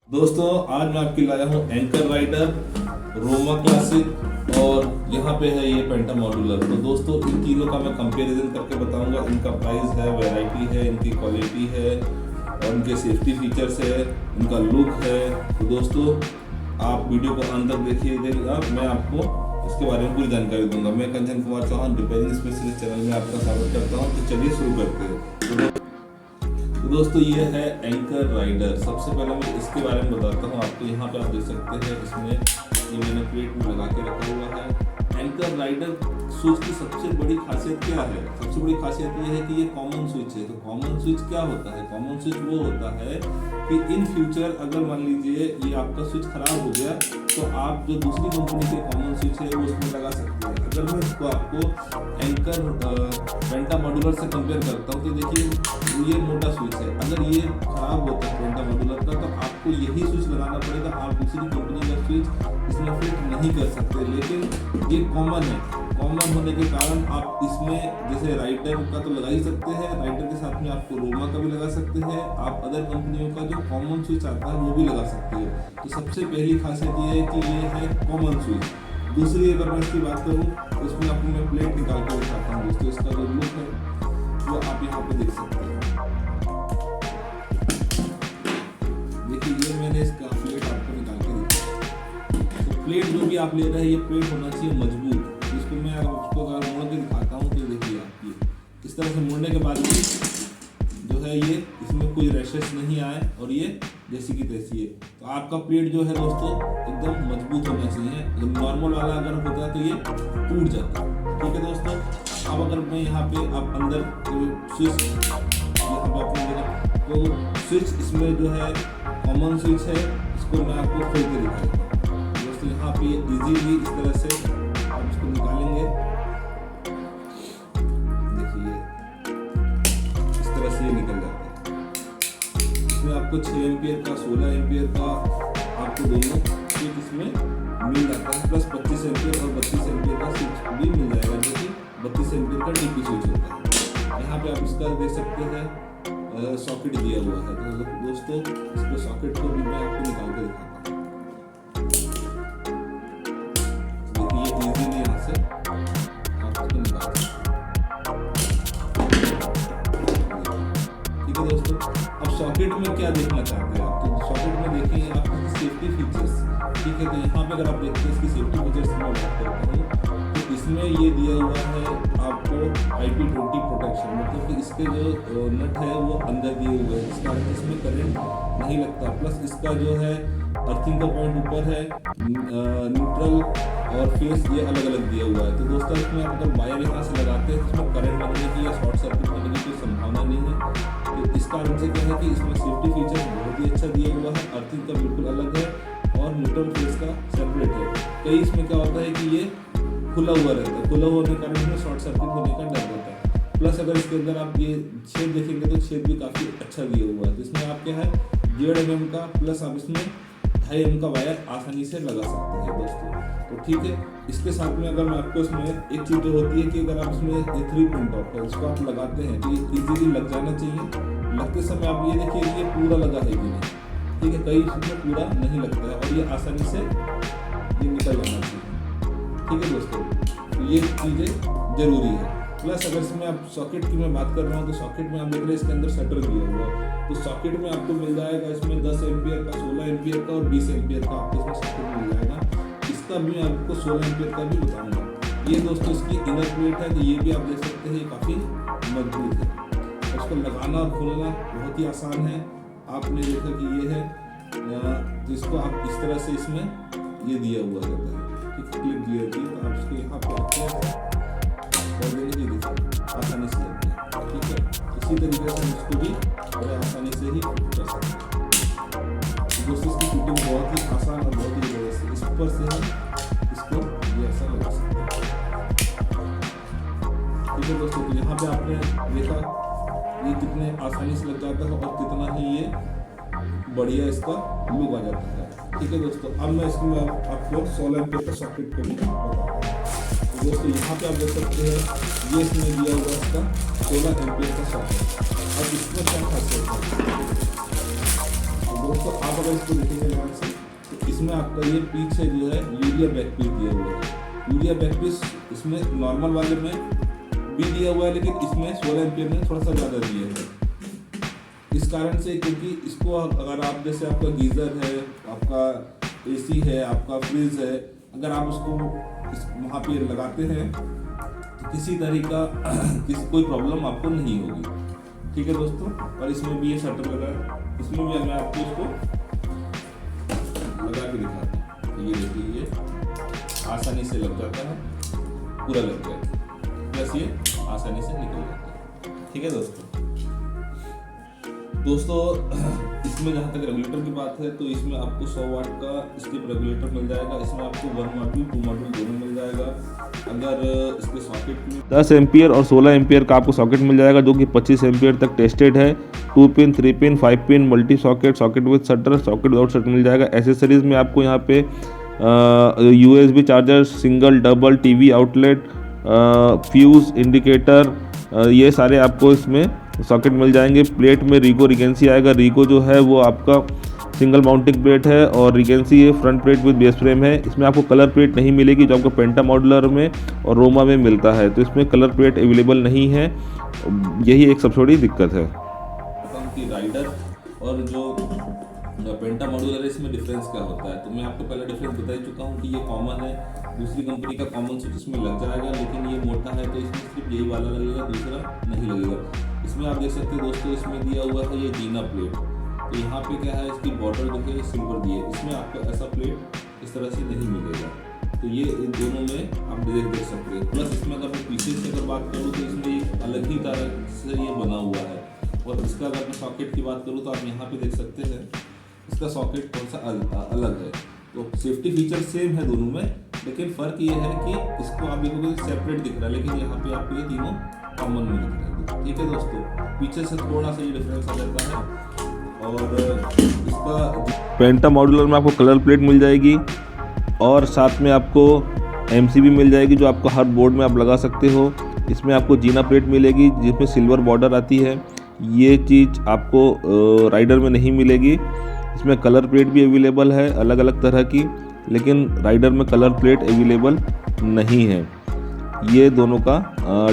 दोस्तों आज मैं आपके लाया हूँ एंकर राइडर, रोमा क्लासिक और यहाँ पे है ये पेंटा मॉड्यूलर। तो दोस्तों इन तीनों का मैं कंपैरिजन करके बताऊंगा। इनका प्राइस है, वैरायटी है, इनकी क्वालिटी है और इनके सेफ्टी फीचर्स है, इनका लुक है। तो दोस्तों आप वीडियो को अंत तक देखिएगा, मैं आपको इसके बारे में पूरी जानकारी दूंगा। मैं Kanchan Kumar Chauhan repairing specialist channel में आपका स्वागत करता हूँ। तो चलिए शुरू करते हैं। तो दोस्तों ये है एंकर राइडर। सबसे पहले मैं इसके बारे में बताता हूँ आपको। यहाँ पे आप देख सकते हैं, इसमें ये मैंने प्लेट में लगा के रखा हुआ है। एंकर राइडर स्विच की सबसे बड़ी खासियत क्या है? सबसे बड़ी खासियत ये है कि ये कॉमन स्विच है। तो कॉमन स्विच क्या होता है? कॉमन स्विच वो होता है कि इन फ्यूचर अगर मान लीजिए ये आपका स्विच खराब हो गया तो आप जो दूसरी कंपनी के कॉमन स्विच है वो उसमें लगा सकते हैं। अगर मैं इसको आपको एंकर पेंटा मॉड्यूलर से कंपेयर करता हूँ तो देखिए ये मोटा स्विच है। अगर ये खराब होता है पेंटा मॉड्यूलर का तो आपको यही स्विच लगाना पड़ेगा। आप दूसरी कंपनी का स्विच इसमें फिट नहीं कर सकते। लेकिन ये कॉमन है। कॉमन होने के कारण आप इसमें जैसे राइडर का तो लगा ही सकते हैं, राइडर के साथ में आपको रोमा का भी लगा सकते हैं। आप अदर कंपनियों का जो कॉमन स्विच आता है वो भी लगा सकते हो। तो सबसे पहली खासियत ये है कि ये है कॉमन स्विच। दूसरी अगर मैं इसकी बात करूँ तो इसमें आपको मैं प्लेट निकाल कर दिखाता हूँ दोस्तों। इसका जो लुक है वो आप यहाँ पे देख सकते हैं। देखिए ये मैंने इसका प्लेट आपको निकाल के दिखाया। तो प्लेट जो भी आप ले रहे हैं ये प्लेट होना चाहिए मजबूत। इसको मैं आपको अगर मोड़ के दिखाता हूँ तो देखिए आप ये इस तरह से मोड़ने के बाद भी जो है ये इसमें कोई रैशेस नहीं आए और ये जैसी की तैसी है। तो आपका प्लेट जो है दोस्तों एकदम मजबूत होना चाहिए। नॉर्मल वाला अगर होता है तो ये टूट जाता है। ठीक है दोस्तों। अब अगर मैं यहाँ पे आप अंदर स्विच यहाँ पे आपने देखा तो स्विच इसमें जो है कॉमन स्विच है, इसको मैं आपको खोल के दिखाऊंगा दोस्तों। यहाँ पे इजीली इस तरह से आप इसको निकालेंगे। देखिए इस तरह से ये निकल जाता है। इसमें आपको 6 एम्पियर का, 16 एम्पियर का आपको दोनों स्विच इसमें मिल जाता है। प्लस 25 एम्पियर और 32 एम्पियर का स्विच भी मिल जाएगा, जो कि 32 एम्पियर का डीपी स्विच होता है। यहाँ पे आप इसका देख सकते हैं सॉकेट दिया हुआ है। तो दोस्तों इसको सॉकेट को भी मैं आपको निकाल के दिखाता हूँ। देखिए ये इजीली यहाँ से आप इसको निकाल सकते हैं। ठीक है दोस्तों। अब सॉकेट में क्या देखना चाहते हैं आप? तो सॉकेट में देखिए आप सेफ्टी फीचर्स। ठीक है। तो यहाँ पे अगर आप देखते हैं इसकी सेफ्टी फीचर्स की मैं बात करता हूँ तो इसमें ये दिया हुआ है आपको IP20 प्रोटेक्शन। मतलब कि इसके जो नट है वो अंदर दिए हुए हैं, इस कारण इसमें करंट नहीं लगता। प्लस इसका जो है अर्थिंग का पॉइंट ऊपर है, न्यूट्रल और फेस ये अलग अलग दिया हुआ है। तो दोस्तों इसमें आप अगर वायर यहाँ से लगाते हैं तो इसमें करंट लगने की या शॉर्ट सर्किट होने की कोई संभावना नहीं है। तो इस कारण से क्या है कि इसमें सेफ्टी फीचर बहुत ही अच्छा दिया हुआ है। अर्थिंग का बिल्कुल अलग है और न्यूट्रल फेस का सेपरेट है। कई इसमें क्या होता है कि ये खुला हुआ रहता है, खुला होने के कारण इसमें शॉर्ट सर्किट होने का डर रहता है। प्लस अगर इसके अंदर आप ये छेद देखेंगे तो छेद भी काफ़ी अच्छा दिया हुआ है। तो इसमें आप क्या है 1.5 mm का, प्लस आप इसमें 2.5 mm का वायर आसानी से लगा सकते हैं दोस्तों। तो ठीक है। इसके साथ में अगर मैं आपको इसमें एक चीज़ जो होती है कि अगर आप इसमें 3 पिन टॉप है इसको आप लगाते हैं तो ये ईजीली लग जाना चाहिए। लगते समय आप ये देखिए ये पूरा लगा है कि नहीं। ठीक है। कई इसमें पूरा नहीं लगता है और ये आसानी से ये निकल जाना चाहिए। ठीक है दोस्तों। तो ये चीज़ें ज़रूरी है। प्लस अगर इसमें आप सॉकेट की मैं बात कर रहा हूँ तो सॉकेट में आप देख रहे हैं इसके अंदर शटर दिया हुआ है। तो सॉकेट में आपको मिल जाएगा इसमें 10 एम्पियर का, 16 एम्पियर का और 20 एम्पियर का आपको इसमें सॉकेट मिल जाएगा। इसका भी मैं आपको 16 एम्पियर का भी बताऊँगा। ये दोस्तों इसकी इनर प्लेट है तो ये भी आप देख सकते हैं ये काफ़ी मजबूत है। इसको लगाना और खोलना बहुत ही आसान है। आपने देखा कि ये है तो इसको आप इस तरह से इसमें ये दिया हुआ रहता है। क्लिप दिया थी तो आप इसको यहाँ पे रखते हैं और देखिए आसानी से लगता है। ठीक है। इसी तरीके से हम इसको भी बड़े आसानी से ही कर सकते हैं। दोस्तों इसकी फिटिंग बहुत ही आसान और बहुत ही जबरदस्त है। इस ऊपर से हम इसको ये ऐसा लगा सकते हैं। ठीक है दोस्तों। तो यहाँ पे आपने देखा ये कितने आसानी से लग जाता है और कितना ही ये बढ़िया इसका लुक आ जाता है। ठीक है दोस्तों। अब मैं इसमें आपको 16 एम्पियर का सॉकेट को भी बताऊँ। तो दोस्तों यहाँ पे आप देख सकते हैं ये इसमें दिया हुआ इसका 16 एम्पियर का सॉकेट। अब इसमें क्या खासियत है? दोस्तों आप अगर इसको देखेंगे ध्यान से तो इसमें आपका ये पीछे जो है यूरिया बैक पीस दिया हुआ है। यूरिया बैक पीस इसमें नॉर्मल वाले में भी दिया हुआ है, लेकिन इसमें 16 एम्पियर में थोड़ा सा ज़्यादा दिया है। इस कारण से क्योंकि इसको अगर आप जैसे आपका गीज़र है, आपका AC है, आपका फ्रिज है, अगर आप उसको वहाँ पे लगाते हैं तो किसी तरह का कोई प्रॉब्लम आपको नहीं होगी। ठीक है दोस्तों, और इसमें भी ये शटर लगा है, इसमें भी मैं आपको इसको लगा के दिखाता हूँ। ये देखिए, ये आसानी से लग जाता है, पूरा लग जाएगा, प्लस ये आसानी से निकल जाता है। ठीक है दोस्तों, इसमें जहाँ तक रेगुलेटर की बात है तो इसमें आपको 100 वाट का स्किप रेगुलेटर मिल जाएगा। इसमें आपको 1 मॉड्यूल 2 मॉड्यूल दोनों मिल जाएगा। अगर इसके सॉकेट में 10 एम्पियर और 16 एम्पियर का आपको सॉकेट मिल जाएगा, जो कि 25 एम्पियर तक टेस्टेड है। 2 pin, 3 pin, 5 pin, multi socket, socket with shutter, socket without shutter मिल जाएगा। एसेसरीज में आपको यहाँ पे USB charger, single double TV outlet, fuse, indicator, ये सारे आपको इसमें सॉकेट मिल जाएंगे। प्लेट में रीगो रिगेंसी आएगा। रीगो जो है वो आपका सिंगल माउंटिंग प्लेट है और रिगेंसी ये front plate with base frame है। इसमें आपको कलर प्लेट नहीं मिलेगी, जो आपको पेंटा मॉडुलर में और रोमा में मिलता है, तो इसमें कलर प्लेट अवेलेबल नहीं है। यही एक सबसे बड़ी दिक्कत है। राइडर और जो पेंटा मॉड्यूलर है, इसमें डिफरेंस क्या होता है, तो मैं आपको पहले डिफरेंस बता ही चुका हूँ कि ये कॉमन है। दूसरी कंपनी का कॉमन स्विच इसमें लग जाएगा, लेकिन ये मोटा है तो इसमें सिर्फ यही वाला लगेगा, दूसरा नहीं लगेगा। इसमें आप देख सकते हैं दोस्तों, इसमें दिया हुआ है ये जीना प्लेट। तो यहाँ पे क्या है, इसकी बॉर्डर जो है सिल्वर दी है। इसमें आपको ऐसा प्लेट इस तरह से नहीं मिलेगा। तो ये इन दोनों में आप देख सकते हैं। प्लस इसमें अगर मैं पीछे से अगर बात करूँ तो इसमें एक अलग ही तरह से ये बना हुआ है। और इसका अगर मैं सॉकेट की बात करूँ तो आप यहाँ पे देख सकते हैं इसका सॉकेट कौन सा अलग है। तो सेफ्टी फीचर सेम है दोनों में, लेकिन फ़र्क ये है कि इसको आप देखोगे सेपरेट दिख रहा है, लेकिन यहाँ पे आपको ये तीनों कॉमन में दिख रहे हैं। ठीक है दोस्तों, पीछे से थोड़ा सा ये डिफरेंस आ जाता है। और इसका पेंटा मॉड्यूलर में आपको कलर प्लेट मिल जाएगी और साथ में आपको MCB मिल जाएगी, जो आपको हर बोर्ड में आप लगा सकते हो। इसमें आपको जीना प्लेट मिलेगी जिसमें सिल्वर बॉर्डर आती है। ये चीज़ आपको राइडर में नहीं मिलेगी। इसमें कलर प्लेट भी अवेलेबल है अलग अलग तरह की, लेकिन राइडर में कलर प्लेट अवेलेबल नहीं है। ये दोनों का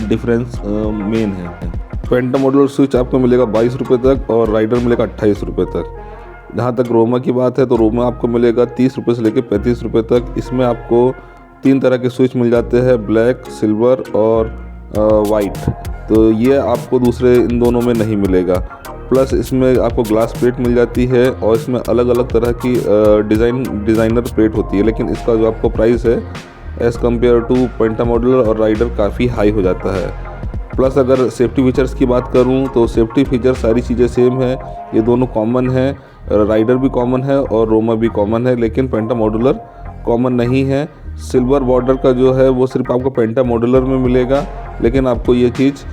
डिफरेंस मेन है। पेंटा मॉड्यूलर स्विच आपको मिलेगा 22 रुपये तक और राइडर मिलेगा 28 रुपये तक। जहाँ तक रोमा की बात है तो रोमा आपको मिलेगा 30 रुपये से लेकर 35 रुपये तक। इसमें आपको 3 तरह के स्विच मिल जाते हैं, ब्लैक, सिल्वर और वाइट। तो ये आपको दूसरे इन दोनों में नहीं मिलेगा। प्लस इसमें आपको ग्लास प्लेट मिल जाती है और इसमें अलग अलग तरह की डिज़ाइनर प्लेट होती है, लेकिन इसका जो आपको प्राइस है as compare to Penta modular और राइडर काफ़ी हाई हो जाता है। प्लस अगर सेफ्टी फीचर्स की बात करूं तो सेफ्टी फीचर सारी चीज़ें सेम है। ये दोनों कॉमन है, राइडर भी कॉमन है और रोमा भी कॉमन है, लेकिन पेंटा मॉड्यूलर कॉमन नहीं है। सिल्वर बॉर्डर का जो है वो सिर्फ आपको पेंटा मॉड्यूलर में मिलेगा, लेकिन आपको ये चीज़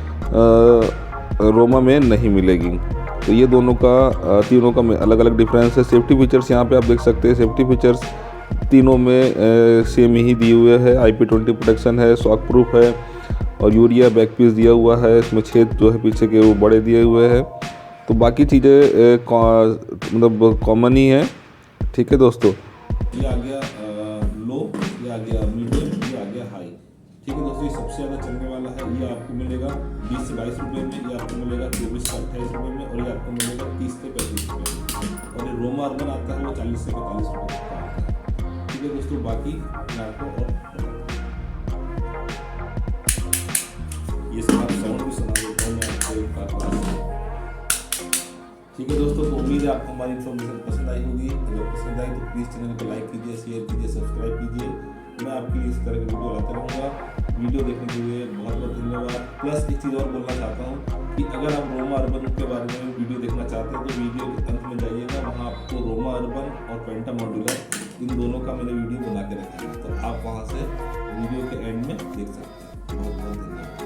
रोमा में नहीं मिलेगी। तो ये दोनों का तीनों का अलग अलग डिफरेंस है। सेफ्टी फीचर्स यहाँ पे आप देख सकते हैं, सेफ्टी फीचर्स तीनों में सेम ही दिए हुए हैं। IP20 प्रोटेक्शन है, शॉक प्रूफ है और यूरिया बैक पीस दिया हुआ है। इसमें छेद जो है पीछे के वो बड़े दिए हुए हैं। तो बाकी चीज़ें मतलब कॉमन ही है। ठीक है दोस्तों, ये आ गया लो, ये आ गया मीडियम, ये आ गया हाई। ठीक है दोस्तों, ये सबसे ज़्यादा चलने वाला है। ये आपको मिलेगा 20 से 22 रुपये में, ये आपको मिलेगा 24 से 28 रुपये में और ये आपको मिलेगा 30 से 35 रुपये में। और ये रोमा अर्बन आता है वो 40 से 45 रुपये का आता है। ठीक है दोस्तों, बाकी मैं आपको और ये साउंड भी सुना देता हूँ मैं आपको एक बार। ठीक है दोस्तों, तो उम्मीद है आपको हमारी इन्फॉर्मेशन पसंद आई होगी। अगर पसंद आई तो प्लीज़ चैनल को लाइक कीजिए, शेयर कीजिए, सब्सक्राइब कीजिए। मैं आपके लिए इस तरह की वीडियो लाता रहूँगा। वीडियो देखने के लिए बहुत बहुत धन्यवाद। प्लस एक चीज़ और बोलना चाहता हूँ कि अगर आप रोमा अर्बन के बारे में वीडियो देखना चाहते हैं तो वीडियो के अंत में जाइएगा, वहाँ आपको रोमा अर्बन और पेंटा मॉड्यूलर इन दोनों का मैंने वीडियो बना के रखा है, तो आप वहाँ से वीडियो के एंड में देख सकते हैं। बहुत बहुत धन्यवाद।